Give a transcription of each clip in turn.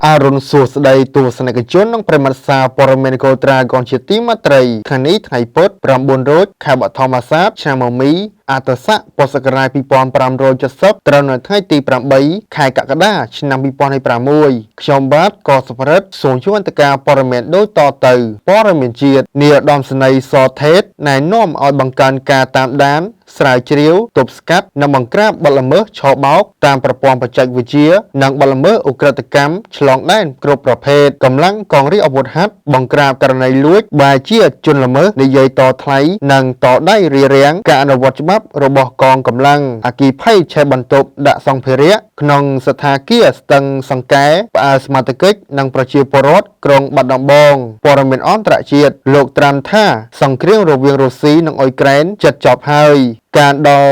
អារុនសួស្តីទស្សនិកជននិងប្រិមត្តសារព័ត៌មានកូត្រាកនជាទីមេត្រីថ្ងៃនេះថ្ងៃពុធ9រោចខែបឋមអាសាឍឆ្នាំមមីអត្តស័កពុទ្ធសករាជ2570ត្រូវនៅថ្ងៃទី8ខែកក្កដាឆ្នាំ2026ខ្ញុំបាទក៏សុភរិទ្ធសូមជូនអន្តការព័ត៌មានដូចតទៅព័ត៌មានជាតិនាយឧត្តមសេនីយ៍សថេតណែនាំឲ្យបង្កើនការតាមដានស្រាវជ្រាវទប់ស្កាត់និងបង្ក្រាបបទល្មើសឆបោកតាមប្រព័ន្ធបច្ចេកវិទ្យានិងបទល្មើសឧក្រិដ្ឋកម្មឆ្លងដែនគ្រប់ប្រភេទកម្លាំងកងរាជអាវុធហត្ថបង្ក្រាបករណីលួចបែជាជនល្មើសនិយាយតថ្លៃនិងតដៃរារាំងការអនុវត្តច្បាប់របស់កងកម្លាំងអគ្គិភ័យឆេះបន្ទប់ដាក់សម្ភារៈក្នុងស្ថាគារស្ទឹងសង្កែផ្អើលសមត្ថកិច្ចនិងប្រជាពលរដ្ឋក្រុងបាត់ដំបងព័ត៌មានអន្តរជាតិលោកត្រាំថាសង្គ្រាមរវាងរុស្ស៊ីនិងអ៊ុយក្រែនជិតចប់ហើយការដល់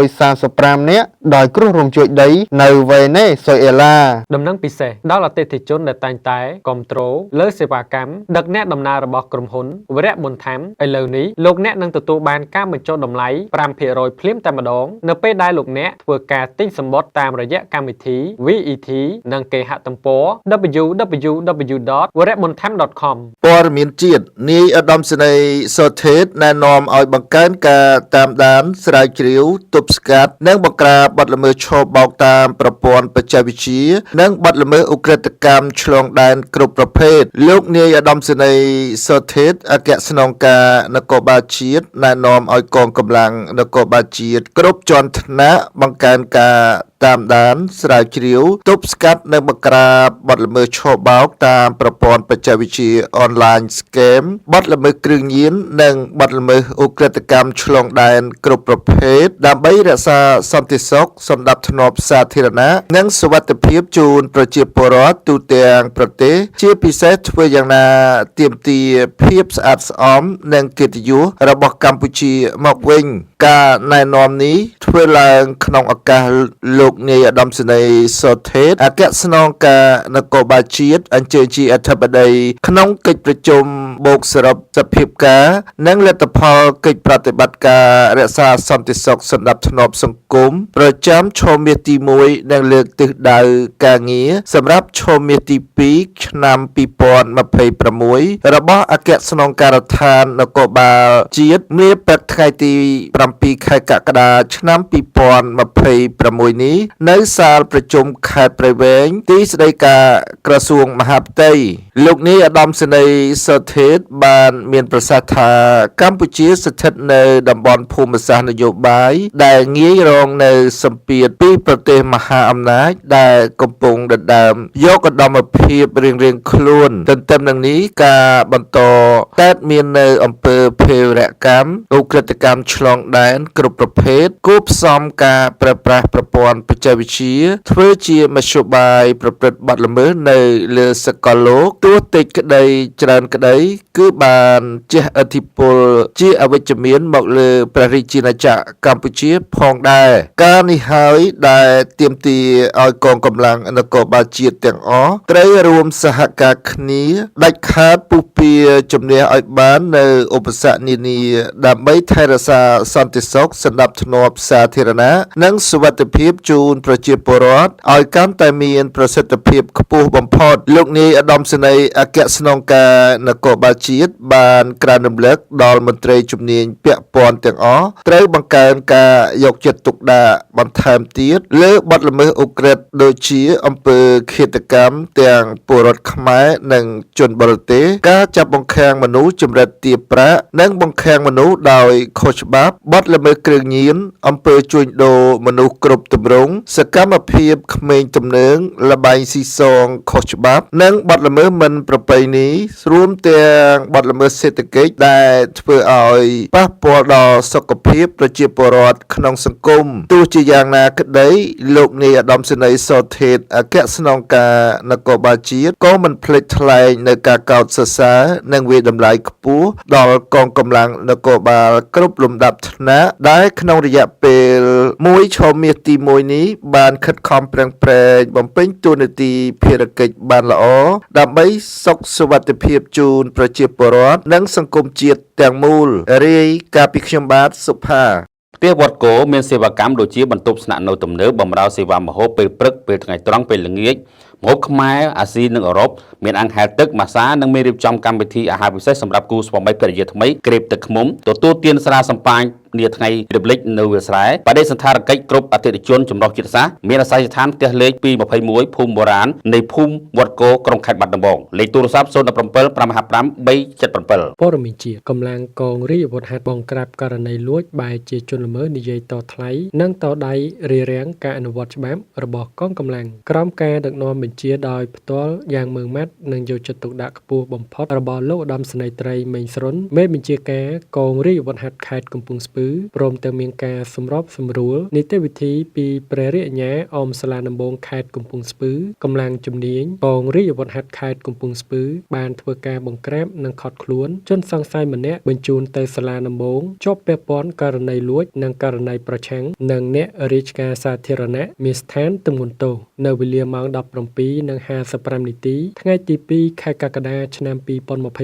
3535នាក់ដោយគ្រោះរំជួយដីនៅវេណេស៊ុយអេឡាដំណឹងពិសេសដល់អតិថិជនដែលតែងតែគ្រប់គ្រងលើសេវាកម្មដឹកអ្នកដំណើររបស់ក្រុមហ៊ុនវរៈមុនថាំឥឡូវនេះលោកអ្នកនឹងទទួលបានការបញ្ចុះតម្លៃ 5% ភ្លាមតែម្ដងនៅពេលដែលលោកអ្នកធ្វើការទិញសំបុត្រតាមរយៈកម្មវិធី VET និងគេហទំព័រ www.waramuntham.com ព័ត៌មានជាតិនាយឧត្តមសេនីយ៍សុថេតណែនាំឲ្យបង្កើនការតាមដានស្រាវជ្រាវទប់ស្កាត់និងបង្ក្រាបបទល្មើសឆបោកតាមប្រព័ន្ធបច្ចេកវិទ្យានិងបទល្មើសឧក្រិដ្ឋកម្មឆ្លងដែនគ្រប់ប្រភេទលោកនាយឧត្តមសេនីយ៍សុថេតអគ្គស្នងការនគរបាលជាតិណែនាំឲ្យកងកម្លាំងនគរបាលជាតិគ្រប់ជាន់ថ្នាក់បង្កើនការតាមដានស្រាវជ្រាវទប់ស្កាត់និងបង្ក្រាបបទល្មើសឆបោកតាមប្រព័ន្ធបច្ចេកវិទ្យាអនឡាញ scam បទល្មើសគ្រឿងញៀននិងបទល្មើសឧក្រិដ្ឋកម្មឆ្លងដែនគ្រប់ប្រភេទដើម្បីរក្សាសន្តិសុខសណ្ដាប់ធ្នាប់សាធារណៈនិងសុវត្ថិភាពជូនប្រជាពលរដ្ឋទូទាំងប្រទេសជាពិសេសធ្វើយ៉ាងណាទាមទារភាពស្អាតស្អំនិងកិត្តិយសរបស់កម្ពុជាមកវិញការណែនាំនេះធ្វើឡើងក្នុងឱកាសលោកនាយឧត្តមសេនីយ៍សុថេតអគ្គស្នងការនគរបាលជាតិអញ្ជើញជាអធិបតីក្នុងកិច្ចប្រជុំបូកសរុបសភាពការនិងលទ្ធផលកិច្ចប្រតិបត្តិការរក្សាសន្តិសុខសណ្ដាប់ធ្នាប់សង្គមប្រចាំឆមាសទី1និងលើកទិសដៅការងារសម្រាប់ឆមាសទី2ឆ្នាំ2026របស់អគ្គស្នងការដ្ឋាននគរបាលជាតិនាព្រឹកថ្ងៃទី7ខែកក្កដាឆ្នាំ2026នេះនៅសាលប្រជុំខេត្តព្រៃវែងទីស្តីការក្រសួងមហាផ្ទៃលោកនាយឧត្តមសេនីយ៍សុថេតបានមានប្រសាសន៍ថាកម្ពុជាស្ថិតនៅតំបន់ភូមិសាស្ត្រនយោបាយដែលងាយរងនៅសម្ពាធពីប្រទេសមហាអំណាចដែលកំពុងដណ្ដើមយកឧត្តមភាពរៀងៗខ្លួនទន្ទឹមនឹងនេះការបន្តកើតមាននៅអំពើភេរវកម្មឧក្រិដ្ឋកម្មឆ្លងដែនគ្រប់ប្រភេទគួបផ្សំការប្រើប្រាស់ប្រព័ន្ធបច្ចេកវិទ្យាធ្វើជាមធ្យោបាយប្រព្រឹត្តបទល្មើសនៅលើសកលលោកទោះតិចក្តីច្រើនក្តីគឺបានជះឥទ្ធិពលជាអវិជ្ជមានមកលើព្រះរាជាណាចក្រកម្ពុជាផងដែរការនេះហើយដែលទាមទារឲ្យកងកម្លាំងនគរបាលជាតិទាំងអស់ត្រូវរួមសហការគ្នាដាច់ខាតពុះពៀជំនះឲ្យបាននៅឧបសគ្គនានាដើម្បីថែរក្សាសន្តិសុខសណ្ដាប់ធ្នាប់សាធារណៈនិងសុវត្ថិភាពជូនប្រជាពលរដ្ឋឲ្យកាន់តែមានប្រសិទ្ធភាពខ្ពស់បំផុតលោកនាយឧត្តមសេនីយ៍អគ្គស្នងការនគរបាលជាតិបានក្រើនរំលឹកដល់មន្ត្រីជំនាញពាក់ព័ន្ធទាំងអស់ត្រូវបង្កើនការយកចិត្តទុកដាក់បន្ថែមទៀតលើបទល្មើសឧក្រិដ្ឋដូចជាអំពើឃាតកម្មទាំងពលរដ្ឋខ្មែរនិងជនបរទេសការចាប់បង្ខាំងមនុស្សចម្រិតទាបប្រាក់និងបង្ខាំងមនុស្សដោយខុសច្បាប់បទល្មើសគ្រឿងញៀនអំពើជួញដូរមនុស្សគ្រប់ទម្រង់សកម្មភាពក្មេងទំនើងល្បែងស៊ីសងខុសច្បាប់និងបទល្មើសមិនប្រពៃណីរួមទាំងបទល្មើសសេដ្ឋកិច្ចដែលធ្វើឲ្យប៉ះពាល់ដល់សុខភាពប្រជាពលរដ្ឋក្នុងសង្គមទោះជាយ៉ាងណាក្តីលោកនាយឧត្តមសេនីយ៍សុថេតអគ្គស្នងការនគរបាលជាតិក៏មិនភ្លេចថ្លែងនៅការកោតសរសើរនិងវាយតម្លៃខ្ពស់ដល់កងកម្លាំងនគរបាលគ្រប់លំដាប់ថ្នាក់ដែលក្នុងរយៈពេល1ឆមាសទី1នេះបានខិតខំប្រឹងប្រែងបំពេញតួនាទីភារកិច្ចបានល្អដើម្បីសុខសុវត្ថិភាពជូនប្រជាពលរដ្ឋនិងសង្គមជាតិទាំងមូលរាយការណ៍ពីខ្ញុំបាទសុផាផ្ទះវត្តគោមានសេវាកម្មដូចជាបន្ទប់ស្នាក់នៅទំនើបបម្រើសេវាម្ហូបពេលព្រឹកពេលថ្ងៃត្រង់ពេលល្ងាច ម្ហូបខ្មែរអាស៊ីនិងអឺរ៉ុបមានអាំងហែលទឹកម៉ាសានិងមានរៀបចំកម្មវិធីអាហារពិសេសសម្រាប់គូស្វាមីភរិយាថ្មីក្រេបទឹកឃ្មុំទទួលទានស្រាសម្ប៉ាញនាថ្ងៃរំលឹកនៅវាលស្រែបដិសណ្ឋារកិច្ចគ្រប់អតិថិជនចម្រុះជាតិសាសន៍មានអាស័យដ្ឋានផ្ទះលេខ221ភូមិបុរាណនៃភូមិវត្តគោក្រុងខេត្តបាត់ដំបងលេខទូរស័ព្ទ017 555 377 ព័ត៌មានជាកម្លាំងកងរាជអាវុធហត្ថបង្ក្រាបករណីលួចបែរជាជនល្មើសនិយាយតថ្លៃនិងតដៃរារាំងការអនុវត្តច្បាប់របស់កងកម្លាំងក្រោមការដឹកនាំបញ្ជាដោយផ្ទាល់យ៉ាងម៉ឺងម៉ាត់និងយកចិត្តទុកដាក់ខ្ពស់បំផុតរបស់លោកឧត្តមសេនីយ៍ត្រីមេងស្រុនមេបញ្ជាការកងរាជអាវុធហត្ថខេត្តកំពង់ស្ពឺព្រមទាំងមានការសម្របសម្រួលនីតិវិធីពីព្រះរាជអាជ្ញាអមសាលាដំបងខេត្តកំពង់ស្ពឺកម្លាំងជំនាញកងរាជអាវុធហត្ថខេត្តកំពង់ស្ពឺបានធ្វើការបង្ក្រាបនិងឃាត់ខ្លួនជនសង្ស័យម្នាក់បញ្ជូនទៅសាលាដំបងជាប់ពាក់ព័ន្ធករណីលួចនិងករណីប្រឆាំងនឹងអ្នករាជការសាធារណៈមានស្ថានទម្ងន់ទោសនៅវេលាម៉ោង 17:55 នាទីថ្ងៃទី 2 ខែកក្កដាឆ្នាំ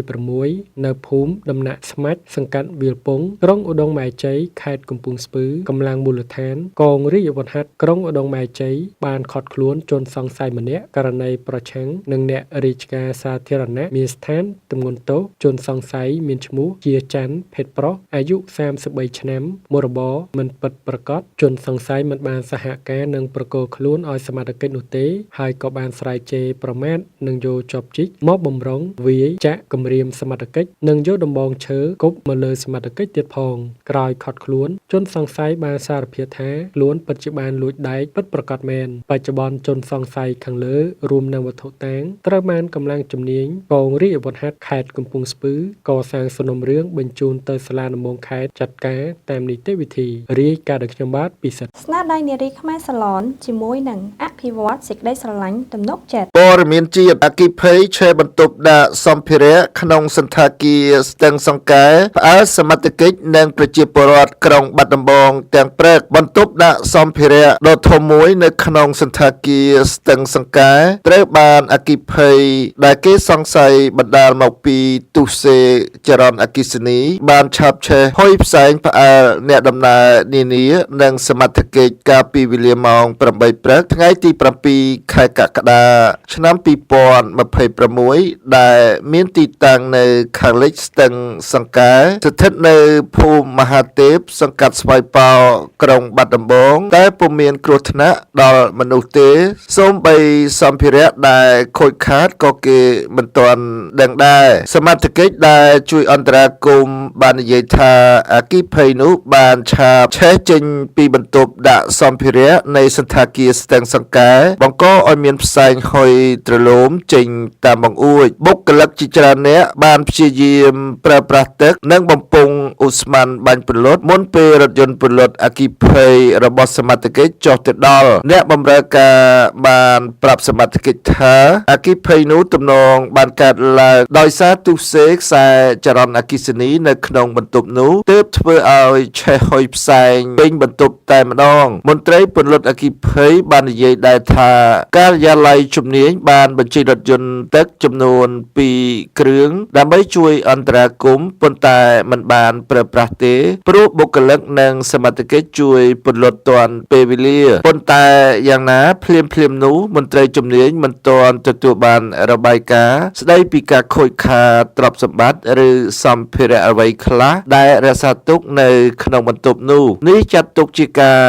2026 នៅភូមិដំណាក់ស្មាច់សង្កាត់វាលពងក្រុងឧដុង្គម៉ែជ័យខេត្តកំពង់ស្ពឺកម្លាំងមូលដ្ឋានកងរាជអាវុធហត្ថក្រុងឧដុង្គម៉ែជ័យបានឃាត់ខ្លួនជនសង្ស័យម្នាក់ករណីប្រឆាំងនឹងអ្នករាជការសាធារណៈមានស្ថានទម្ងន់ទោសជនសង្ស័យមានឈ្មោះជាច័ន្ទភេទប្រុសអាយុ33ឆ្នាំមុខរបរមិនពិតប្រាកដជនសង្ស័យមិនបានសហការនឹងប្រកល់ខ្លួនឲ្យសមត្ថកិច្ចនោះទេហើយក៏បានស្រែកជេរប្រមាថនិងយកចប់ជីកមកបំរុងវាយចាក់គំរាមសមត្ថកិច្ចនិងយកដំបងឈើគប់មកលើសមត្ថកិច្ចទៀតផងក្រោយឃាត់ខ្លួនជនសង្ស័យបានសារភាពថាខ្លួនពិតជាបានលួចដែកពិតប្រាកដមែនបច្ចុប្បន្នជនសង្ស័យខាងលើរួមនឹងវត្ថុតាងត្រូវបានកម្លាំងជំនាញកងរាជអាវុធហត្ថខេត្តកំពង់ស្ពឺកសាងសំណុំរឿងបញ្ជូនទៅសាលាដំបងខេត្តចាត់ការតាមនីតិវិធីរាយការណ៍ដោយខ្ញុំបាទពិសិដ្ឋស្នាដៃនារីខ្មែរសាឡនជាមួយនឹងអភិវឌ្ឍសេចក្តីស្រឡាញ់ទំនុកចិត្តព័ត៌មានជាតិអគិភ័យឆេបន្ទប់ដាក់សម្ភារៈក្នុងសន្តាគារស្ទឹងសង្កែផ្អើលសមត្ថកិច្ចនិងប្រជាពលរដ្ឋក្រុងបាត់ដំបងទាំងព្រឹកបន្ទប់ដាក់សម្ភារៈដ៏ធំមួយនៅក្នុងសន្តាគារស្ទឹងសង្កែត្រូវបានអគិភ័យដែលគេសង្ស័យបណ្ដាលមកពីទុសេចរន្តអគ្គិសនីបានឆាបឆេះហុយផ្សែងផ្អើលអ្នកដំណើរនានានិងសមត្ថកិច្ចកាលពីវេលាម៉ោង 8 ព្រឹកថ្ងៃទី 7 ខែកក្កដាឆ្នាំ 2026 ដែលមានទីតាំងនៅខាងលិចស្ទឹងសង្កែស្ថិតនៅភូមិមហាទេពសង្កាត់ស្វាយប៉ោក្រុងបាត់ដំបងតែពុំមានគ្រោះថ្នាក់ដល់មនុស្សទេសូម្បីសម្ភារៈដែលខូចខាតក៏គេមិនទាន់ដឹងដែរសមត្ថកិច្ចដែលជួយអន្តរាគមន៍បាននិយាយថាអគ្គិភ័យនោះបានឆាបឆេះចេញពីបន្ទប់ដាក់សម្ភារៈនៃសន្តាគារស្ទឹងសង្កែបង្កឲ្យមានផ្សែងហុយទ្រលោមចេញតាមបង្អួចបុគ្គលិកជាច្រើនអ្នកបានព្យាយាមប្រើប្រាស់ទឹកនិងបំពង់ឧស្ម័នបាញ់ពន្លត់មុនពេលរថយន្តពន្លត់អគ្គិភ័យរបស់សមត្ថកិច្ចចុះទៅដល់អ្នកបម្រើការបានប្រាប់សមត្ថកិច្ចថាអគ្គិភ័យនោះទំនងបានកើតឡើងដោយសារទុសេខ្សែចរន្តអគ្គិសនីនៅក្នុងបន្ទប់នោះទើបធ្វើឲ្យឆេះហុយផ្សែងពេញបន្ទប់តែម្ដងមន្ត្រីពន្លត់អគ្គិភ័យបាននិយាយដែរថាការិយាល័យជំនាញបានបញ្ចេញរថយន្តទឹកចំនួន2គ្រឿងដើម្បីជួយអន្តរាគមន៍ប៉ុន្តែមិនបានប្រើប្រាស់ទេព្រោះបុគ្គលិកនិងសមត្ថកិច្ចជួយពន្លត់ទាន់ពេលវេលាប៉ុន្តែយ៉ាងណាភ្លាមនោះមន្ត្រីជំនាញមិនទាន់ទទួលបានរបាយការណ៍ស្ដីពីការខូចខាតទ្រព្យសម្បត្តិឬសម្ភារៈអ្វីខ្លះដែលរក្សាទុកនៅក្នុងបន្ទប់នោះនេះចាត់ទុកជាការ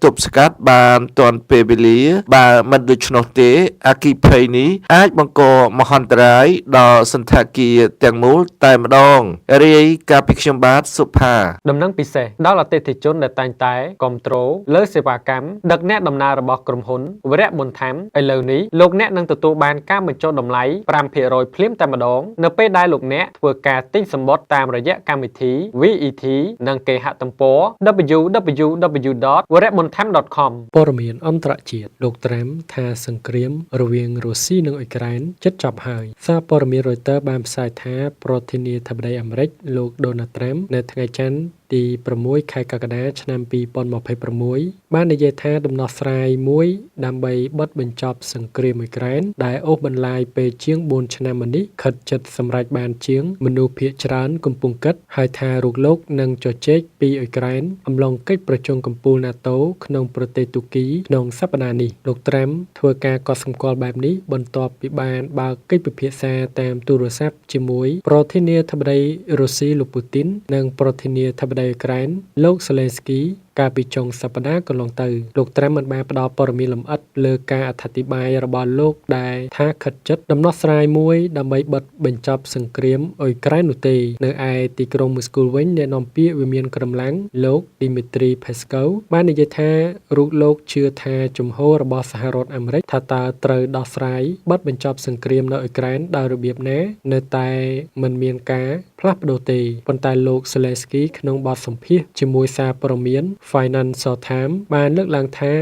ទប់ស្កាត់បានទាន់ពេលវេលាបើមិនដូច្នោះទេអគ្គិភ័យនេះអាចបង្កមហន្តរាយដល់សន្តាគារទាំងមូលតែម្ដងរាយការណ៍ពីខ្ញុំបាទសុផាដំណឹងពិសេសដល់អតិថិជនដែលតែងតែគ្រប់គ្រងលើសេវាកម្មដឹកអ្នកដំណើររបស់ក្រុមហ៊ុនវរៈបុណ្យធម្មឥឡូវនេះលោកអ្នកនឹងទទួលបានការបញ្ចុះតម្លៃ 5% ភ្លាមតែម្ដងនៅពេលដែលលោកអ្នកធ្វើការទិញសំបុត្រតាមរយៈកម្មវិធី VET និងគេហទំព័រ www.warabuntham.com ព័ត៌មានអន្តរជាតិលោកត្រាំថាសង្គ្រាមរវាងរុស្ស៊ីនិងអ៊ុយក្រែនជិតចប់ហើយសារព័ត៌មាន Reuters បានផ្សាយថាប្រធានាធិបតីអាមេរិកលោក Donald Trump នៅថ្ងៃច័ន្ទ ទី6ខែកក្កដាឆ្នាំ2026បាននិយាយថាដំណោះស្រាយមួយដើម្បីបិទបញ្ចប់សង្គ្រាមអ៊ុយក្រែនដែលអូសបន្លាយពេលជាង4ឆ្នាំមកនេះខិតជិតសម្រេចបានជាងមនុស្សភាគច្រើនកំពុងគិតហើយថារូបលោកនឹងជជែកពីអ៊ុយក្រែនអំឡុងកិច្ចប្រជុំកំពូល NATO ក្នុងប្រទេសទូគីក្នុងសប្តាហ៍នេះលោកត្រាំធ្វើការកត់សម្គាល់បែបនេះបន្ទាប់ពីបានបើកកិច្ចពិភាក្សាតាមទូរស័ព្ទជាមួយប្រធានាធិបតីរុស្ស៊ីលោកពូទីននិងប្រធានាធិបតីអ៊ុយក្រែនលោកសេឡេនស្គីកាលពីចុងសប្តាហ៍កន្លងទៅលោកត្រាំមិនបានផ្ដល់ព័ត៌មានលម្អិតលើការអធិប្បាយរបស់លោកដែលថាខិតជិតដំណោះស្រាយមួយដើម្បីបិទបញ្ចប់សង្គ្រាមអ៊ុយក្រែននោះទេនៅឯទីក្រុងមូស្គូវិញអ្នកនាំពាក្យវិមានក្រំឡាំងលោកឌីមីត្រីផេស្កូវបាននិយាយថារូបលោកជឿថាជំហររបស់សហរដ្ឋអាមេរិកថាតើត្រូវដោះស្រាយបិទបញ្ចប់សង្គ្រាមនៅអ៊ុយក្រែនដោយរបៀបណានៅតែមិនមានការផ្លាស់ប្ដូរទេប៉ុន្តែលោកសេឡេស្គីក្នុងបទសម្ភាសន៍ជាមួយសារព័ត៌មាន Financial Times បានលើកឡើងថា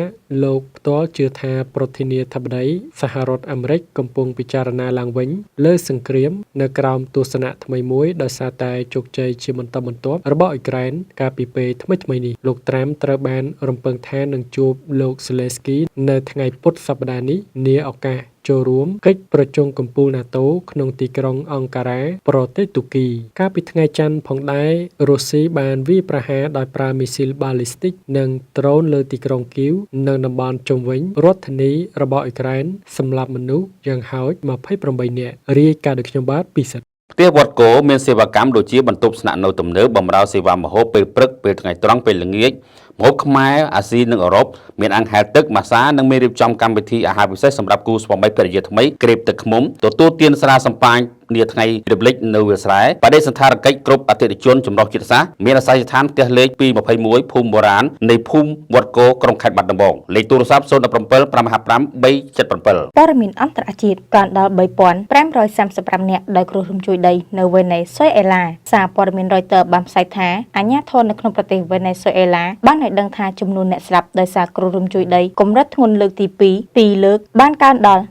លោកផ្ទាល់ជឿថាប្រធានាធិបតីសហរដ្ឋអាមេរិកកំពុងពិចារណាឡើងវិញលើសង្គ្រាមនៅក្រោមទស្សនៈថ្មីមួយដោយសារតែជោគជ័យជាបន្តបន្ទាប់របស់អ៊ុយក្រែនកាលពីពេលថ្មីៗនេះលោកត្រាំត្រូវបានរំពឹងថានឹងជួបលោកសេឡេស្គីនៅថ្ងៃពុធសប្តាហ៍នេះនាឱកាសចូលរួមកិច្ចប្រជុំកំពូល NATO ក្នុងទីក្រុងអង្ការ៉ាប្រទេសទូគីកាលពីថ្ងៃច័ន្ទផងដែររុស្ស៊ីបានវាយប្រហារដោយប្រើមីស៊ីលបាល់លីស្ទិកនិងដ្រូនលើទីក្រុងគីវនិងតំបន់ជុំវិញរដ្ឋធានីរបស់អ៊ុយក្រែនសម្លាប់មនុស្សយ៉ាងហោច28នាក់រាយការណ៍ដោយខ្ញុំបាទពិសិដ្ឋផ្ទះវត្តគោមានសេវាកម្មដូចជាបន្ទប់ស្នាក់នៅទំនើបបម្រើសេវាម្ហូបពេលព្រឹកពេលថ្ងៃត្រង់ពេលល្ងាចម្ហូបខ្មែរអាស៊ីនិងអឺរ៉ុបមានអាំងហែលទឹកម៉ាសានិងមានរៀបចំកម្មវិធីអាហារពិសេសសម្រាប់គូស្វាមីភរិយាថ្មីក្រេបទឹកឃ្មុំទទួលទានស្រាសម្ប៉ាញនាថ្ងៃរំលឹកនៅវាលស្រែបដិសណ្ឋារកិច្ចគ្រប់អតិថិជនចម្រុះជាតិសាសន៍មានអាសយដ្ឋានផ្ទះលេខ221ភូមិបុរាណនៃភូមិវត្តគោក្រុងខេត្តបាត់ដំបងលេខទូរស័ព្ទ017 555 377ព័ត៌មានអន្តរជាតិកើនដល់ 3,535 នាក់ដោយគ្រោះរំជួយដីនៅវេណេស៊ុយអេឡាសារព័ត៌មាន Reuters បានផ្សាយថាអាជ្ញាធរនៅក្នុងប្រទេសវេណេស៊ុយអេឡាបានឲ្យដឹងថាចំនួនអ្នកស្លាប់ដោយសារគ្រោះរំជួយដីកម្រិតធ្ងន់លើកទី2លើកបានកើនដល់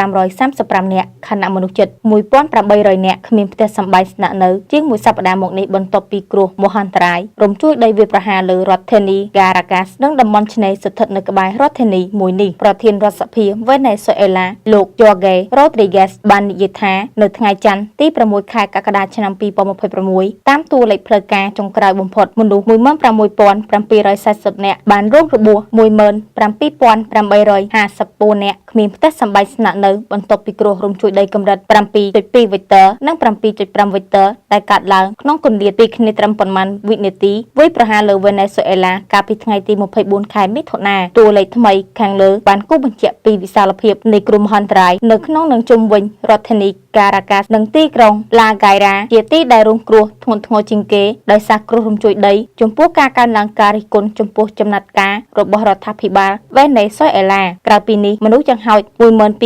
3,535 នាក់ខណៈមនុស្សជិត 1,800 នាក់គ្មានផ្ទះសម្បែងស្នាក់នៅជាងមួយសប្តាហ៍មកនេះបន្ទាប់ពីគ្រោះមហន្តរាយរំជួយដីវាយប្រហារលើរដ្ឋធានី Caracas និងតំបន់ឆ្នេរស្ថិតនៅក្បែររដ្ឋធានីមួយនេះប្រធានរដ្ឋសភាវេណេស៊ុយអេឡាលោក Jorge Rodriguez បាននិយាយថានៅថ្ងៃច័ន្ទទី6ខែកក្កដាឆ្នាំ2026តាមតួលេខផ្លូវការចុងក្រោយបំផុតមនុស្ស 16,740 នាក់បានរងរបួស 17,854 នាក់គ្មានផ្ទះសម្បែងស្នាក់នៅបន្ទាប់ពីគ្រោះរំជួយដីកម្រិត 7.2 វិកទ័រនិង 7.5 វិកទ័រដែលកើតឡើងក្នុងគម្លាតពីគ្នាត្រឹមប៉ុន្មានវិនាទីវាយប្រហារលើវេណេស៊ុយអេឡាកាលពីថ្ងៃទី24ខែមិថុនាតួលេខថ្មីខាងលើបានគូបញ្ជាក់ពីវិសាលភាពនៃគ្រោះមហន្តរាយនៅក្នុងនិងជុំវិញរដ្ឋធានី Caracas និងទីក្រុង La Guaira ជាទីដែលរងគ្រោះធ្ងន់ធ្ងរជាងគេដោយសារគ្រោះរំជួយដីចំពោះការកើនឡើងការរិះគន់ចំពោះចំណាត់ការរបស់រដ្ឋាភិបាលវេណេស៊ុយអេឡាក្រៅពីនេះមនុស្សយ៉ាងហោច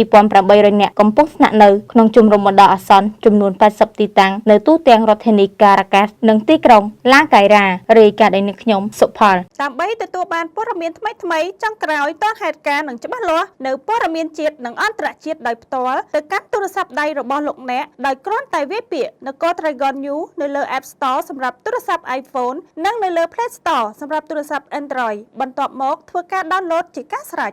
12,800 នាក់កំពុងស្នាក់នៅក្នុងជំរំបណ្ដោះអាសន្នចំនួន80ទីតាំងនៅទូទាំងរដ្ឋធានី Caracas និងទីក្រុង La Guaira រាយការណ៍ដោយអ្នកខ្ញុំសុផលដើម្បីទទួលបានព័ត៌មានថ្មីៗចុងក្រោយទាន់ហេតុការណ៍និងច្បាស់លាស់នៅព័ត៌មានជាតិនិងអន្តរជាតិដោយផ្ទាល់ទៅកាន់ទូរស័ព្ទដៃរបស់លោកអ្នកដោយគ្រាន់តែវាយពាក្យនគរ Dragon News នៅលើ App Store សម្រាប់ទូរស័ព្ទ iPhone និងនៅលើ Play Store សម្រាប់ទូរស័ព្ទ Android បន្ទាប់មកធ្វើការ download ជាការស្រេច